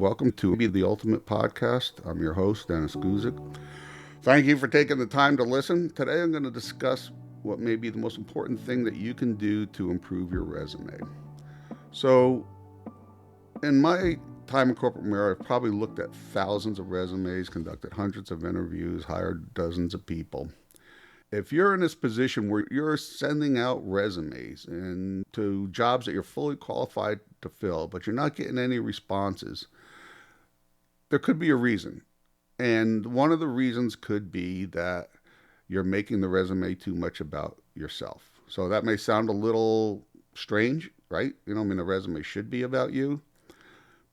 Welcome to Be the Ultimate Podcast. I'm your host, Dennis Guzik. Thank you for taking the time to listen. Today I'm going to discuss what may be the most important thing that you can do to improve your resume. So, in my time in corporate America, I've probably looked at thousands of resumes, conducted hundreds of interviews, hired dozens of people. If you're in this position where you're sending out resumes and to jobs that you're fully qualified to fill, but you're not getting any responses, there could be a reason. And one of the reasons could be that you're making the resume too much about yourself. So that may sound a little strange, right? The resume should be about you,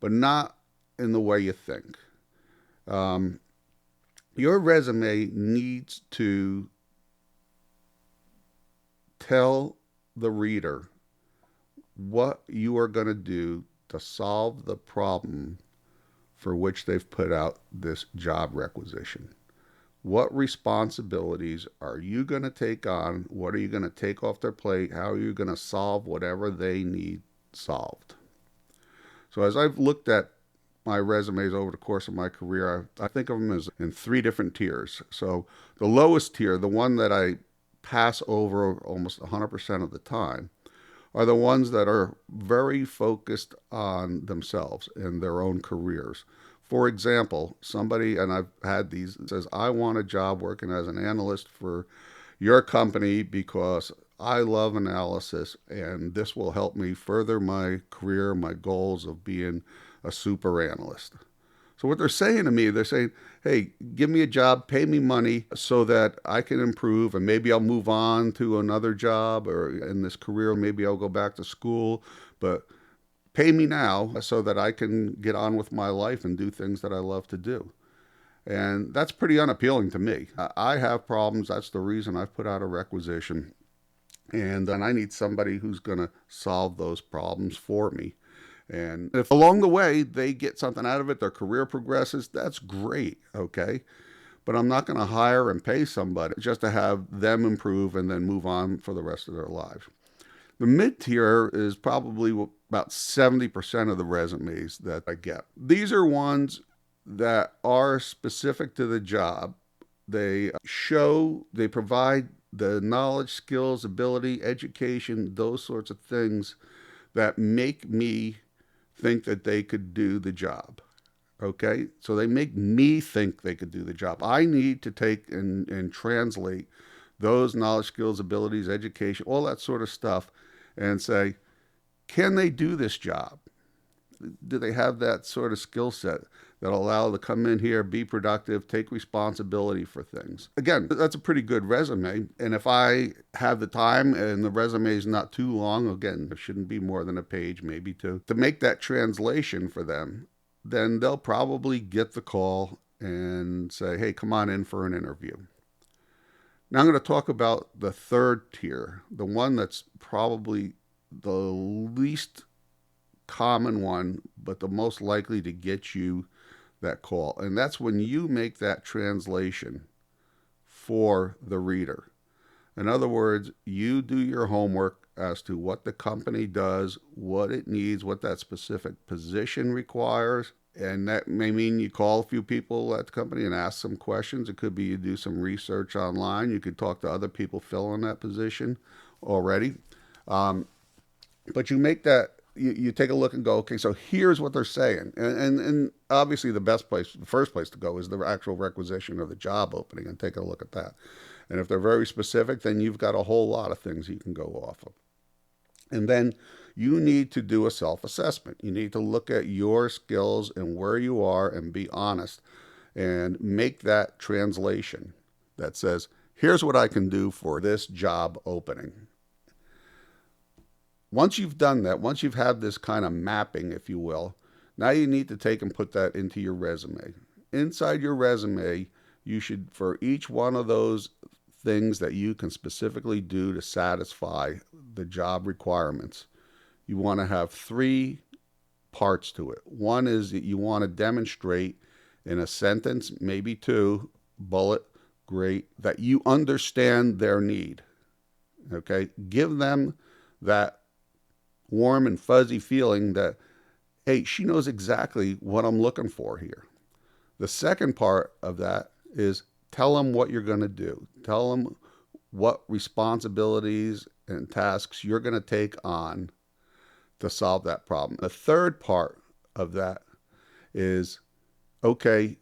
but not in the way you think. Your resume needs to tell the reader what you are going to do to solve the problem for which they've put out this job requisition. What responsibilities are you going to take on? What are you going to take off their plate? How are you going to solve whatever they need solved? So as I've looked at my resumes over the course of my career, I think of them as in three different tiers. So the lowest tier, the one that I pass over almost 100% of the time, are the ones that are very focused on themselves and their own careers. For example, somebody, and I've had these, says, I want a job working as an analyst for your company because I love analysis and this will help me further my career, my goals of being a super analyst. So what they're saying to me, they're saying, hey, give me a job, pay me money so that I can improve and maybe I'll move on to another job or in this career, maybe I'll go back to school, but pay me now so that I can get on with my life and do things that I love to do. And that's pretty unappealing to me. I have problems. That's the reason I've put out a requisition. And I need somebody who's going to solve those problems for me. And if along the way they get something out of it, their career progresses, that's great, okay? But I'm not going to hire and pay somebody just to have them improve and then move on for the rest of their lives. The mid-tier is probably about 70% of the resumes that I get. These are ones that are specific to the job. They provide the knowledge, skills, ability, education, those sorts of things that make me think that they could do the job. Okay? So they make me think they could do the job. I need to take and translate those knowledge, skills, abilities, education, all that sort of stuff, and say, can they do this job? Do they have that sort of skill set that allow them to come in here, be productive, take responsibility for things? Again, that's a pretty good resume. And if I have the time and the resume is not too long, again, it shouldn't be more than a page, maybe two, to make that translation for them, then they'll probably get the call and say, hey, come on in for an interview. Now I'm going to talk about the third tier, the one that's probably the least common one, but the most likely to get you that call. And that's when you make that translation for the reader. In other words, you do your homework as to what the company does, what it needs, what that specific position requires. And that may mean you call a few people at the company and ask some questions. It could be you do some research online. You could talk to other people filling that position already. But you make that, you take a look and go, okay, so here's what they're saying. And obviously the first place to go is the actual requisition of the job opening and take a look at that. And if they're very specific, then you've got a whole lot of things you can go off of. And then you need to do a self-assessment. You need to look at your skills and where you are and be honest and make that translation that says, here's what I can do for this job opening. Once you've done that, once you've had this kind of mapping, if you will, now you need to take and put that into your resume. Inside your resume, you should, for each one of those things that you can specifically do to satisfy the job requirements, you want to have three parts to it. One is that you want to demonstrate in a sentence, maybe two, bullet, great, that you understand their need. Okay? Give them that warm and fuzzy feeling that, hey, she knows exactly what I'm looking for here. The second part of that is tell them what you're going to do. Tell them what responsibilities and tasks you're going to take on to solve that problem. The third part of that is, okay,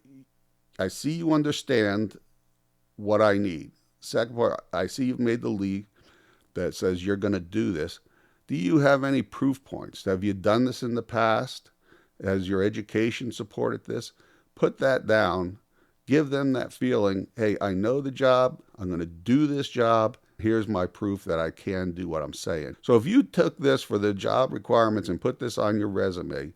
I see you understand what I need. Second part, I see you've made the leap that says you're going to do this. Do you have any proof points? Have you done this in the past? Has your education supported this? Put that down. Give them that feeling, hey, I know the job. I'm going to do this job. Here's my proof that I can do what I'm saying. So if you took this for the job requirements and put this on your resume,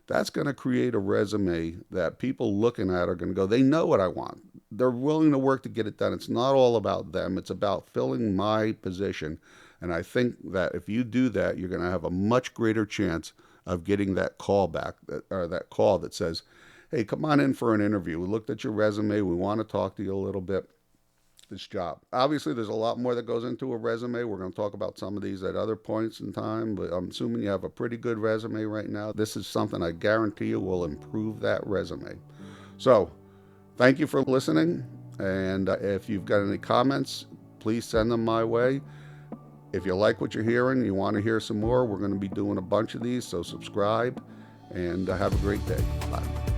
that's going to create a resume that people looking at are going to go, they know what I want. They're willing to work to get it done. It's not all about them. It's about filling my position. And I think that if you do that, you're going to have a much greater chance of getting that call back, or that call that says, hey, come on in for an interview. We looked at your resume. We want to talk to you a little bit. This job. Obviously, there's a lot more that goes into a resume. We're going to talk about some of these at other points in time, but I'm assuming you have a pretty good resume right now. This is something I guarantee you will improve that resume. So, thank you for listening. And if you've got any comments, please send them my way. If you like what you're hearing, you want to hear some more, we're going to be doing a bunch of these, so subscribe and have a great day. Bye.